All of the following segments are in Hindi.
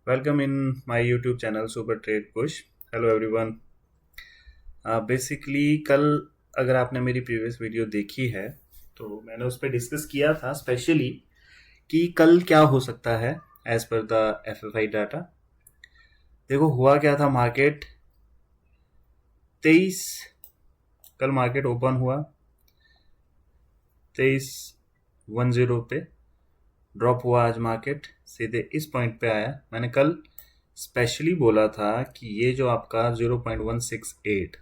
Welcome in my YouTube channel Super Trade Push. Hello everyone. Basically कल अगर आपने मेरी प्रीवियस वीडियो देखी है तो मैंने उस पर डिस्कस किया था स्पेशली कि कल क्या हो सकता है as per the FFI data. देखो हुआ क्या था, मार्केट 23 कल मार्केट ओपन हुआ 2310 पे, ड्रॉप हुआ आज मार्केट सीधे इस पॉइंट पे आया। मैंने कल स्पेशली बोला था कि ये जो आपका 0.168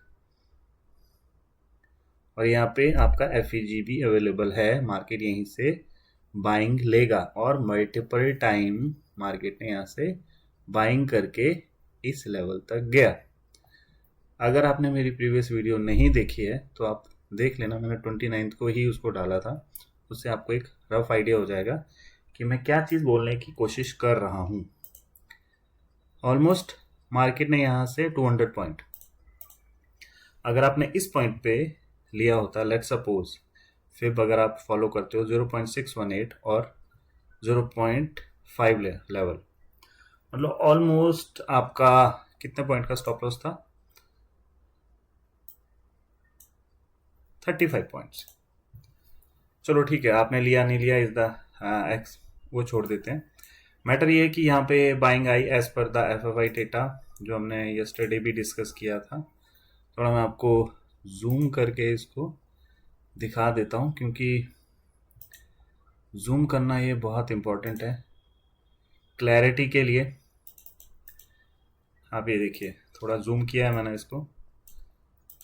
और यहाँ पे आपका एफ भी अवेलेबल है, मार्केट यहीं से बाइंग लेगा और मल्टीपल टाइम मार्केट ने यहाँ से बाइंग करके इस लेवल तक गया। अगर आपने मेरी प्रीवियस वीडियो नहीं देखी है तो आप देख लेना, मैंने 29 को ही उसको डाला था, उससे आपको एक रफ आइडिया हो जाएगा कि मैं क्या चीज़ बोलने की कोशिश कर रहा हूँ। ऑलमोस्ट मार्केट ने यहाँ से 200 पॉइंट, अगर आपने इस पॉइंट पे लिया होता, लेट सपोज फिब अगर आप फॉलो करते हो 0.618 और 0.5 लेवल, मतलब ऑलमोस्ट आपका कितने पॉइंट का स्टॉप लॉस था, 35 पॉइंट्स। चलो ठीक है, आपने लिया नहीं लिया इज द एक्स, वो छोड़ देते हैं। मैटर ये है कि यहाँ पे buying I as per the FII data जो हमने यस्टरडे भी डिस्कस किया था। थोड़ा मैं आपको जूम करके इसको दिखा देता हूँ क्योंकि जूम करना ये बहुत इम्पोर्टेंट है क्लैरिटी के लिए। आप ये देखिए, थोड़ा जूम किया है मैंने इसको,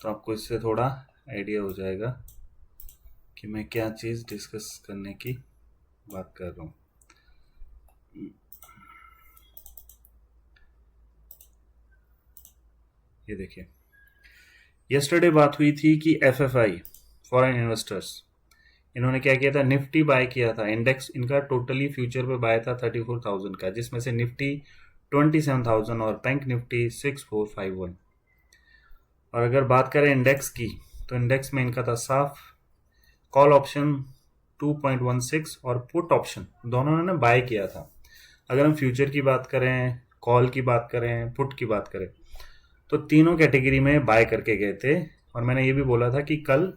तो आपको इससे थोड़ा आइडिया हो जाएगा कि मैं क्या चीज़ डिस्कस करने की बात कर रहा हूँ। ये देखिए, यस्टरडे बात हुई थी कि एफएफआई फॉरेन इन्वेस्टर्स, इन्होंने क्या किया था, निफ्टी बाय किया था। इंडेक्स इनका टोटली फ्यूचर पे बाय था 34,000 का, जिसमें से निफ्टी 27,000 और बैंक निफ्टी 6451। और अगर बात करें इंडेक्स की तो इंडेक्स में इनका था साफ कॉल ऑप्शन 2.16 और पुट ऑप्शन दोनों ने बाय किया था। अगर हम फ्यूचर की बात करें, कॉल की बात करें, पुट की बात करें, तो तीनों कैटेगरी में बाय करके गए थे। और मैंने ये भी बोला था कि कल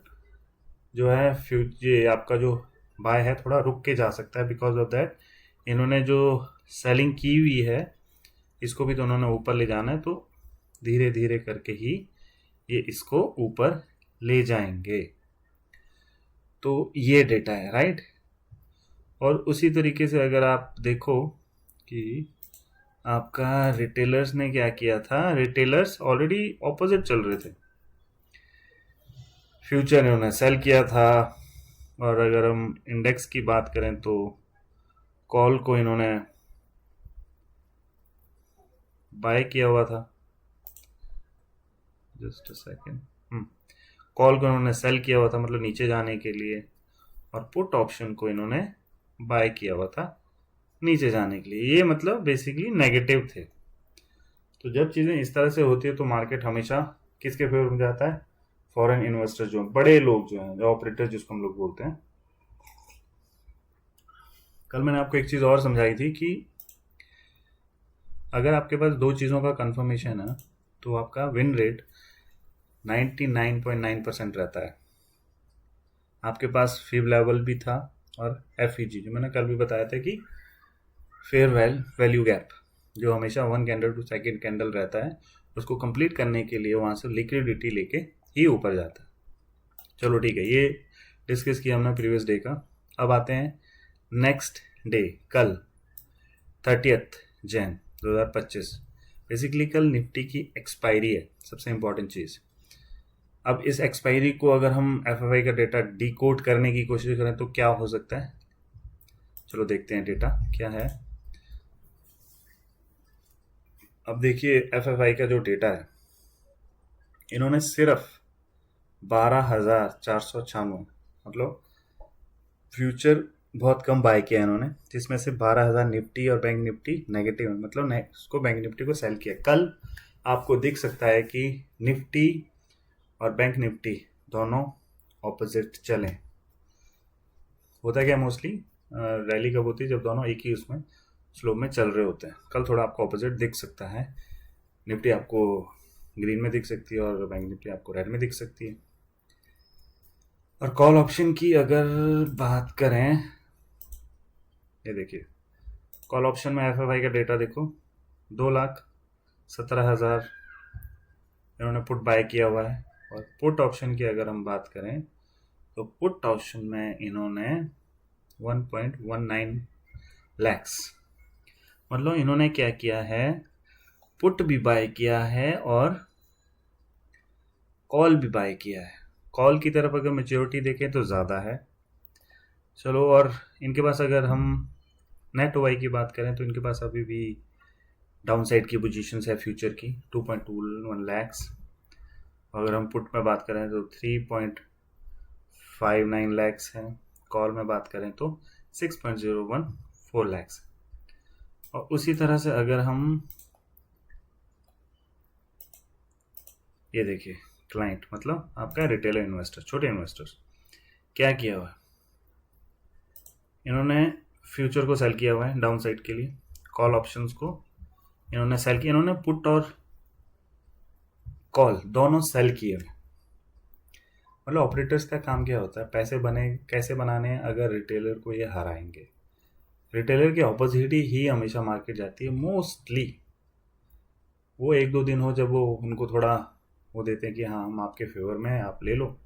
जो है फ्यूचर आपका जो बाय है थोड़ा रुक के जा सकता है, बिकॉज ऑफ दैट इन्होंने जो सेलिंग की हुई है इसको भी तो उन्होंने ऊपर ले जाना है, तो धीरे धीरे करके ही ये इसको ऊपर ले जाएंगे। तो ये डेटा है, राइट। और उसी तरीके से अगर आप देखो कि आपका रिटेलर्स ने क्या किया था, रिटेलर्स ऑलरेडी ऑपोजिट चल रहे थे, फ्यूचर इन्होंने सेल किया था। और अगर हम इंडेक्स की बात करें तो कॉल को इन्होंने बाय किया हुआ था, जस्ट अ सेकेंड, कॉल को इन्होंने सेल किया हुआ था मतलब नीचे जाने के लिए, और पुट ऑप्शन को इन्होंने बाय किया हुआ था नीचे जाने के लिए। ये मतलब बेसिकली नेगेटिव थे। तो जब चीज़ें इस तरह से होती है तो मार्केट हमेशा किसके फेवर में जाता है, फॉरेन इन्वेस्टर जो बड़े लोग जो हैं, जो ऑपरेटर जिसको हम लोग बोलते हैं। कल मैंने आपको एक चीज़ और समझाई थी कि अगर आपके पास दो चीज़ों का कंफर्मेशन है तो आपका विन रेट 99.9% रहता है। आपके पास फिब लेवल भी था और एफ जो मैंने कल भी बताया था कि फेयर वैल्यू गैप जो हमेशा one candle to second candle रहता है, उसको कंप्लीट करने के लिए वहाँ से लिक्विडिटी लेके ही ऊपर जाता है। चलो ठीक है, ये डिस्कस किया हमने प्रीवियस डे का। अब आते हैं नेक्स्ट डे, कल 30 जैन 2025। बेसिकली कल निफ्टी की एक्सपायरी है, सबसे इंपॉर्टेंट चीज़। अब इस एक्सपायरी को अगर हम एफएफआई का डेटा डिकोड करने की कोशिश करें तो क्या हो सकता है, चलो देखते हैं डेटा क्या है। अब देखिए एफएफआई का जो डेटा है, इन्होंने सिर्फ 12,496 मतलब फ्यूचर बहुत कम बाय किया इन्होंने, जिसमें से 12,000 निफ्टी और बैंक निफ्टी नेगेटिव है, मतलब उसको बैंक निफ्टी को सेल किया। कल आपको दिख सकता है कि निफ्टी और बैंक निफ्टी दोनों ऑपोजिट चले। होता क्या मोस्टली, रैली कब होती है, जब दोनों एक ही उसमें स्लो में चल रहे होते हैं। कल थोड़ा आपको ऑपोजिट दिख सकता है, निफ्टी आपको ग्रीन में दिख सकती है और बैंक निफ्टी आपको रेड में दिख सकती है। और कॉल ऑप्शन की अगर बात करें, ये देखिए कॉल ऑप्शन में एफएफआई का डेटा देखो, 2,17,000 इन्होंने पुट बाय किया हुआ है। और पुट ऑप्शन की अगर हम बात करें तो पुट ऑप्शन में इन्होंने 1.19 लैक्स, मतलब इन्होंने क्या किया है, पुट भी बाय किया है और कॉल भी बाय किया है। कॉल की तरफ अगर मेच्योरिटी देखें तो ज़्यादा है। चलो, और इनके पास अगर हम नेट ओवाई की बात करें तो इनके पास अभी भी डाउन साइड की पोजीशन है फ्यूचर की 2.21 लैक्स। अगर हम पुट में बात करें तो 3.59 लैक्स है। कॉल में बात करें तो 6.014 लैक्स। और उसी तरह से अगर हम ये देखिए क्लाइंट, मतलब आपका रिटेलर इन्वेस्टर, छोटे इन्वेस्टर्स, क्या किया हुआ है, इन्होंने फ्यूचर को सेल किया हुआ है डाउन साइड के लिए, कॉल ऑप्शंस को इन्होंने सेल किया, इन्होंने पुट और कॉल दोनों सेल किए हुए। मतलब ऑपरेटर्स का काम क्या होता है, पैसे बने कैसे बनाने हैं, अगर रिटेलर को ये हराएंगे। रिटेलर की ऑपोजिट ही हमेशा मार्केट जाती है मोस्टली। वो 1-2 दिन हो जब वो उनको थोड़ा वो देते हैं कि हाँ हम आपके फेवर में हैं, आप ले लो,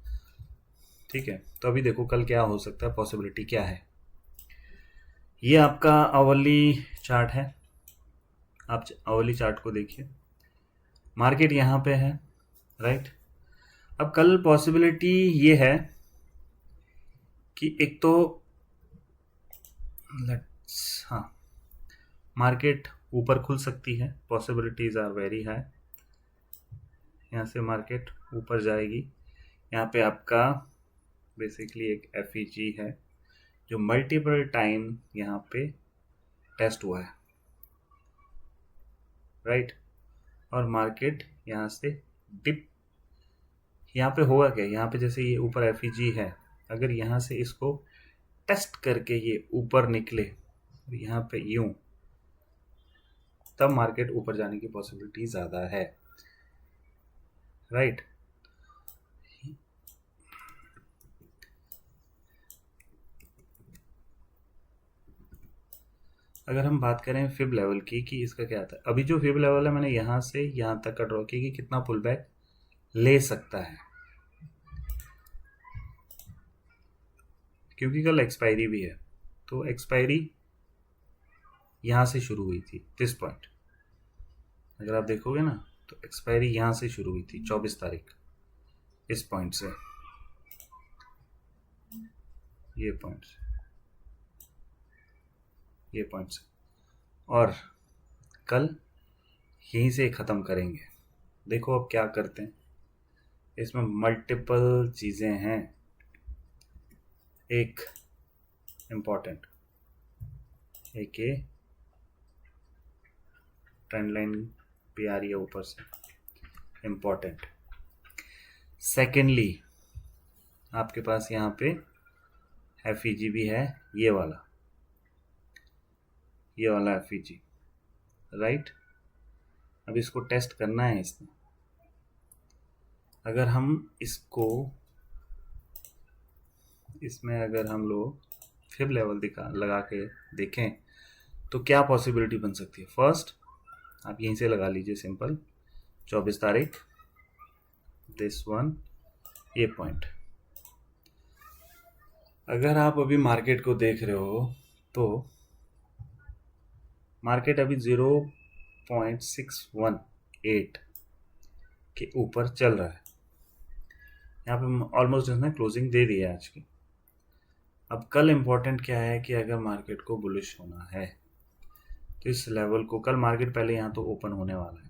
ठीक है। तो अभी देखो कल क्या हो सकता है, पॉसिबिलिटी क्या है। ये आपका आवली चार्ट है, आप आवली चार्ट को देखिए, मार्केट यहाँ पे है, राइट। अब कल पॉसिबिलिटी ये है कि एक तो हाँ मार्केट ऊपर खुल सकती है, पॉसिबिलिटीज आर वेरी हाई। यहाँ से मार्केट ऊपर जाएगी। यहाँ पे आपका बेसिकली एक एफईजी है जो मल्टीपल टाइम यहाँ पे टेस्ट हुआ है, राइट। और मार्केट यहाँ से डिप, यहाँ पे होगा क्या, यहाँ पे जैसे ये ऊपर एफईजी है, अगर यहाँ से इसको टेस्ट करके ये ऊपर निकले यहाँ पे यूं, तब मार्केट ऊपर जाने की पॉसिबिलिटी ज़्यादा है, राइट। अगर हम बात करें फिब लेवल की कि इसका क्या आता है, अभी जो फिब लेवल है मैंने यहाँ से यहाँ तक का ड्रॉ किया कि कितना पुल बैक ले सकता है, क्योंकि कल एक्सपायरी भी है। तो एक्सपायरी यहाँ से शुरू हुई थी, दिस पॉइंट अगर आप देखोगे ना तो एक्सपायरी यहाँ से शुरू हुई थी 24 तारीख, इस पॉइंट से, ये पॉइंट से, ये पॉइंट से, और कल यहीं से ख़त्म करेंगे। देखो अब क्या करते हैं, इसमें मल्टीपल चीज़ें हैं। एक इम्पॉर्टेंट, एक ये ट्रेंड लाइन भी आ रही है ऊपर से, इम्पॉर्टेंट। सेकेंडली आपके पास यहाँ पे एफईजी भी है, ये वाला एफईजी, राइट। अब इसको टेस्ट करना है इसने। अगर हम इसको, इसमें अगर हम लोग फिब लेवल लगा के देखें तो क्या पॉसिबिलिटी बन सकती है। फर्स्ट आप यहीं से लगा लीजिए सिंपल, 24 तारीख, दिस वन, ये पॉइंट। अगर आप अभी मार्केट को देख रहे हो तो मार्केट अभी 0.618 के ऊपर चल रहा है। यहाँ पे ऑलमोस्ट इसने क्लोजिंग दे दी है आज की। अब कल इम्पोर्टेंट क्या है कि अगर मार्केट को बुलिश होना है तो इस लेवल को, कल मार्केट पहले यहाँ तो ओपन होने वाला है,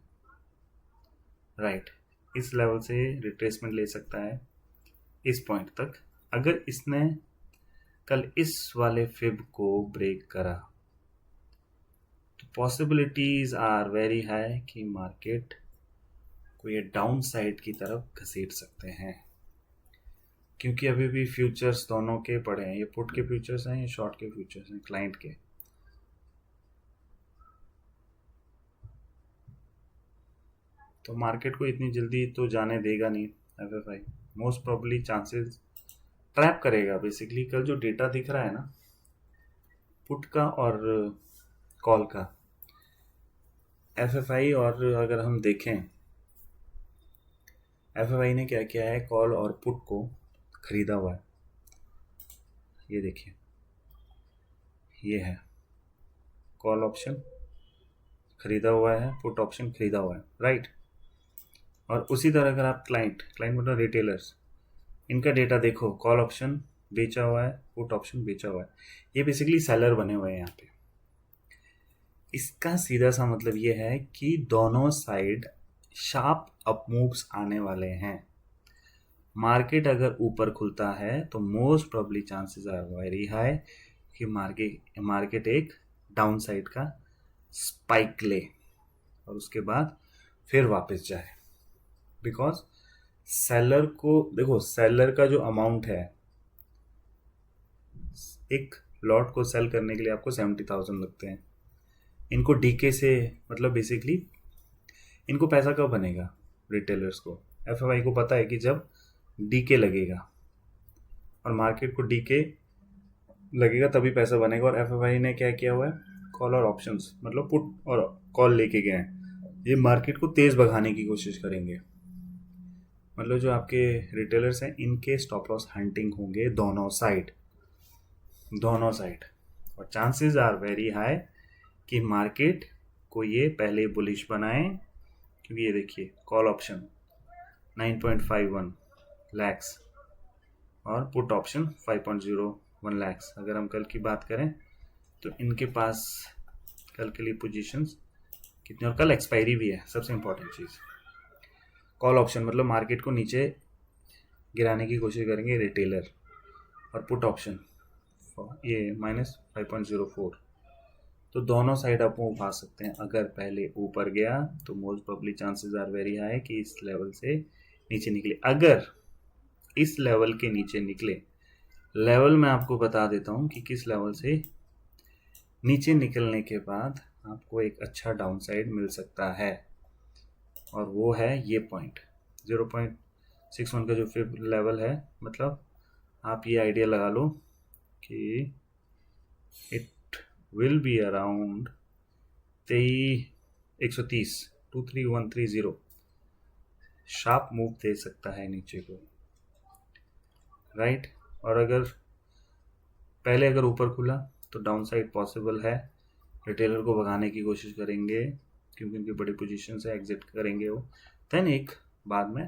राइट। इस लेवल से रिट्रेसमेंट ले सकता है इस पॉइंट तक। अगर इसने कल इस वाले फिब को ब्रेक करा तो पॉसिबिलिटीज आर वेरी हाई कि मार्केट को ये डाउन साइड की तरफ घसीट सकते हैं, क्योंकि अभी भी फ्यूचर्स दोनों के पड़े हैं। ये पुट के फ्यूचर्स हैं, ये शॉर्ट के फ्यूचर्स हैं क्लाइंट के। तो मार्केट को इतनी जल्दी तो जाने देगा नहीं FFI. Most probably chances trap करेगा। बेसिकली कल जो डेटा दिख रहा है ना पुट का और कॉल का, एफएफआई, और अगर हम देखें एफएफआई ने क्या किया है, कॉल और पुट को खरीदा हुआ है। ये देखिए, ये है कॉल ऑप्शन खरीदा हुआ है, पुट ऑप्शन खरीदा हुआ है, राइट। और उसी तरह अगर आप क्लाइंट मतलब रिटेलर्स, इनका डेटा देखो, कॉल ऑप्शन बेचा हुआ है, पुट ऑप्शन बेचा हुआ है। ये बेसिकली सेलर बने हुए हैं यहाँ पे। इसका सीधा सा मतलब ये है कि दोनों साइड शार्प अप मूव्स आने वाले हैं। मार्केट अगर ऊपर खुलता है तो most probably chances are very high कि मार्केट एक डाउन साइड का स्पाइक ले और उसके बाद फिर वापस जाए। बिकॉज सेलर को देखो, सेलर का जो अमाउंट है, एक लॉट को सेल करने के लिए आपको 70,000 लगते हैं। इनको डीके से मतलब बेसिकली इनको पैसा कब बनेगा रिटेलर्स को? एफएफआई को पता है कि जब डीके लगेगा और मार्केट को डीके लगेगा तभी पैसा बनेगा। और एफएफआई ने क्या किया हुआ है, कॉल और ऑप्शंस मतलब पुट और कॉल लेके गए हैं। ये मार्केट को तेज भगाने की कोशिश करेंगे। मतलब जो आपके रिटेलर्स हैं इनके स्टॉप लॉस हंटिंग होंगे दोनों साइड। और चांसेस आर वेरी हाई कि मार्केट को ये पहले बुलिश बनाए, क्योंकि ये देखिए कॉल ऑप्शन 9.51 लैक्स और पुट ऑप्शन 5.01 लैक्स। अगर हम कल की बात करें तो इनके पास कल के लिए पोजीशंस कितने, और कल एक्सपायरी भी है। सबसे इंपॉर्टेंट चीज़, कॉल ऑप्शन मतलब मार्केट को नीचे गिराने की कोशिश करेंगे रिटेलर, और पुट ऑप्शन ये -5.04। तो दोनों साइड अप मूव आ सकते हैं। अगर पहले ऊपर गया तो most probably chances are very high कि इस लेवल से नीचे निकले। अगर इस लेवल के नीचे निकले, लेवल मैं आपको बता देता हूँ कि किस लेवल से नीचे निकलने के बाद आपको एक अच्छा डाउन साइड मिल सकता है, और वो है ये पॉइंट 0.61 का जो फिफ्थ लेवल है। मतलब आप ये आइडिया लगा लो कि it will be around 130 sharp move दे सकता है नीचे को, राइट। और अगर पहले अगर ऊपर खुला तो डाउन साइड पॉसिबल है। रिटेलर को भगाने की कोशिश करेंगे क्योंकि उनकी बड़ी पोजीशन से एग्जिट करेंगे वो। देन एक बाद में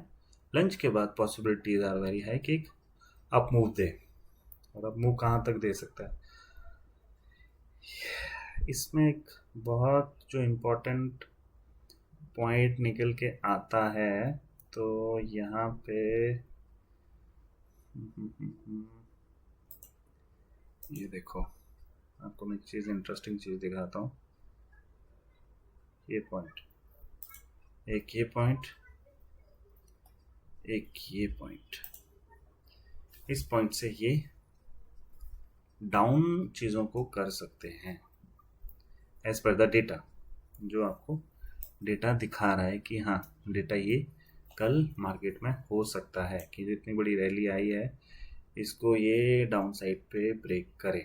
लंच के बाद पॉसिबिलिटीज आर वेरी हाई कि एक अप मूव दे। और अप मूव कहाँ तक दे सकता है, इसमें एक बहुत जो इम्पोर्टेंट पॉइंट निकल के आता है। तो यहाँ पे ये देखो, आपको मैं एक चीज़ इंटरेस्टिंग चीज़ दिखाता हूँ। ये पॉइंट, एक ये पॉइंट, एक ये पॉइंट, इस पॉइंट से ये डाउन चीज़ों को कर सकते हैं एज पर द डेटा। जो आपको डेटा दिखा रहा है कि हाँ, डेटा ये कल मार्केट में हो सकता है कि जितनी बड़ी रैली आई है इसको ये डाउन साइड पे ब्रेक करे।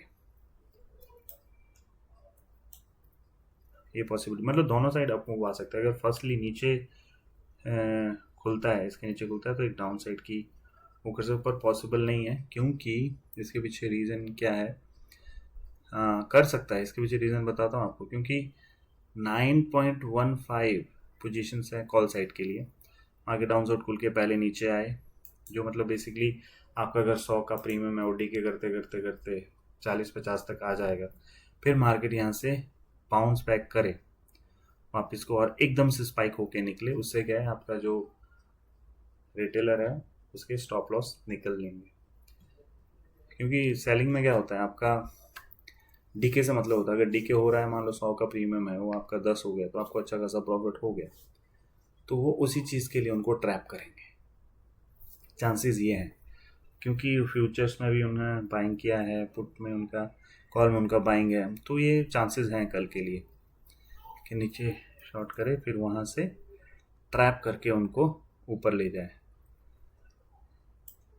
ये पॉसिबिलिटी मतलब दोनों साइड अप मूव आ सकता है। अगर फर्स्टली नीचे खुलता है, इसके नीचे खुलता है, तो एक डाउन साइड की वो कर सकते, पर पॉसिबल नहीं है। क्योंकि इसके पीछे रीज़न क्या है, कर सकता है, इसके पीछे रीज़न बताता हूँ आपको। क्योंकि 9.15 पोजीशंस है कॉल साइड के लिए। आगे डाउन साइड खुल के पहले नीचे आए, जो मतलब बेसिकली आपका अगर 100 का प्रीमियम है वो डीके करते करते करते 40-50 तक आ जाएगा। फिर मार्केट यहाँ से बाउंस बैक करे वापस को और एकदम से स्पाइक होके निकले। उससे क्या है, आपका जो रिटेलर है उसके स्टॉप लॉस निकल लेंगे। क्योंकि सेलिंग में क्या होता है, आपका डीके से मतलब होता है, अगर डीके हो रहा है, मान लो 100 का प्रीमियम है, वो आपका 10 हो गया, तो आपको अच्छा खासा प्रॉफिट हो गया। तो वो उसी चीज़ के लिए उनको ट्रैप करेंगे, चांसेस ये हैं। क्योंकि फ्यूचर्स में भी उन्होंने बाइंग किया है, पुट में उनका, कॉल में उनका बाइंग है, तो ये चांसेस हैं कल के लिए कि नीचे शॉर्ट करे, फिर वहाँ से ट्रैप करके उनको ऊपर ले जाए।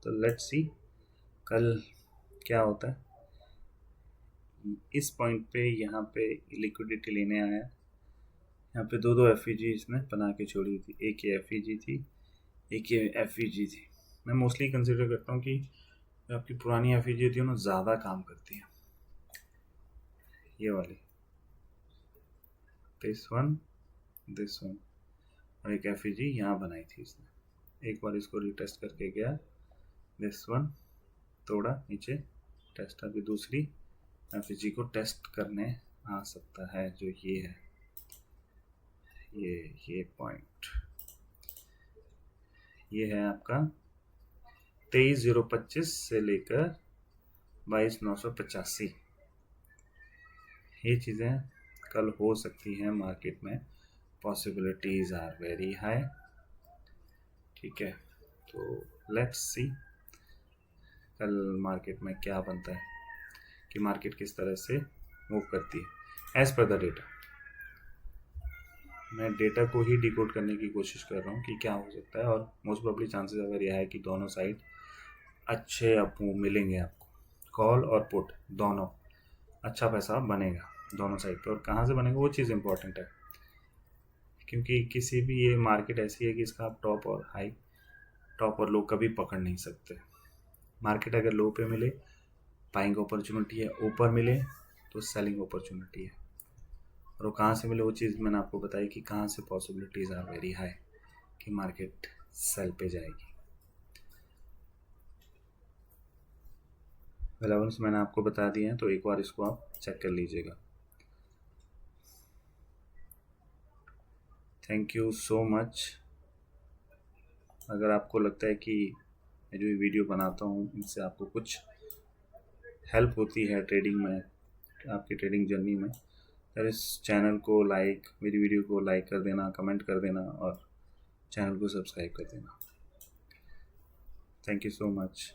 तो लेट्स सी कल क्या होता है। इस पॉइंट पे यहाँ पे लिक्विडिटी लेने आया, यहाँ पे दो एफ इसने बना के छोड़ी थी, एक ये एफ थी, एक ये एफ थी। मैं मोस्टली कंसिडर करता हूँ कि जो आपकी पुरानी एफ होती है ना ज़्यादा काम करती है। ये वाली, दिस वन और एक एफ यहाँ बनाई थी इसने। एक बार इसको रिटेस्ट करके गया, दिस वन तोड़ा नीचे, टेस्ट। अभी दूसरी एफ को टेस्ट करने आ सकता है, जो ये है, ये पॉइंट, ये है आपका 23,025 से लेकर 22,985। ये चीज़ें कल हो सकती हैं मार्केट में, पॉसिबिलिटीज आर वेरी हाई। ठीक है, तो लेट्स सी कल मार्केट में क्या बनता है, कि मार्केट किस तरह से मूव करती है एज पर द डेटा। मैं डेटा को ही डिकोड करने की कोशिश कर रहा हूँ कि क्या हो सकता है, और मोस्ट प्रोबेबली चांसेस अगर यह है कि दोनों साइड अच्छे अप मिलेंगे आपको, कॉल और पुट दोनों अच्छा पैसा बनेगा दोनों साइड पे। और कहाँ से बनेगा वो चीज़ इंपॉर्टेंट है, क्योंकि किसी भी ये मार्केट ऐसी है कि इसका आप टॉप और लो कभी पकड़ नहीं सकते। मार्केट अगर लो पे मिले बाइंग अपॉर्चुनिटी है, ऊपर मिले तो सेलिंग अपॉर्चुनिटी है। और वो कहाँ से मिले वो चीज़ मैंने आपको बताई कि कहाँ से पॉसिबिलिटीज़ आर वेरी हाई कि मार्केट सेल पे जाएगी। अलाउंस मैंने आपको बता दिया है, तो एक बार इसको आप चेक कर लीजिएगा। Thank you so much. अगर आपको लगता है कि मैं जो ये वीडियो बनाता हूँ इनसे आपको कुछ हेल्प होती है ट्रेडिंग में, आपकी ट्रेडिंग जर्नी में, तो इस चैनल को लाइक, मेरी वीडियो को लाइक कर देना, कमेंट कर देना और चैनल को सब्सक्राइब कर देना। Thank you so much.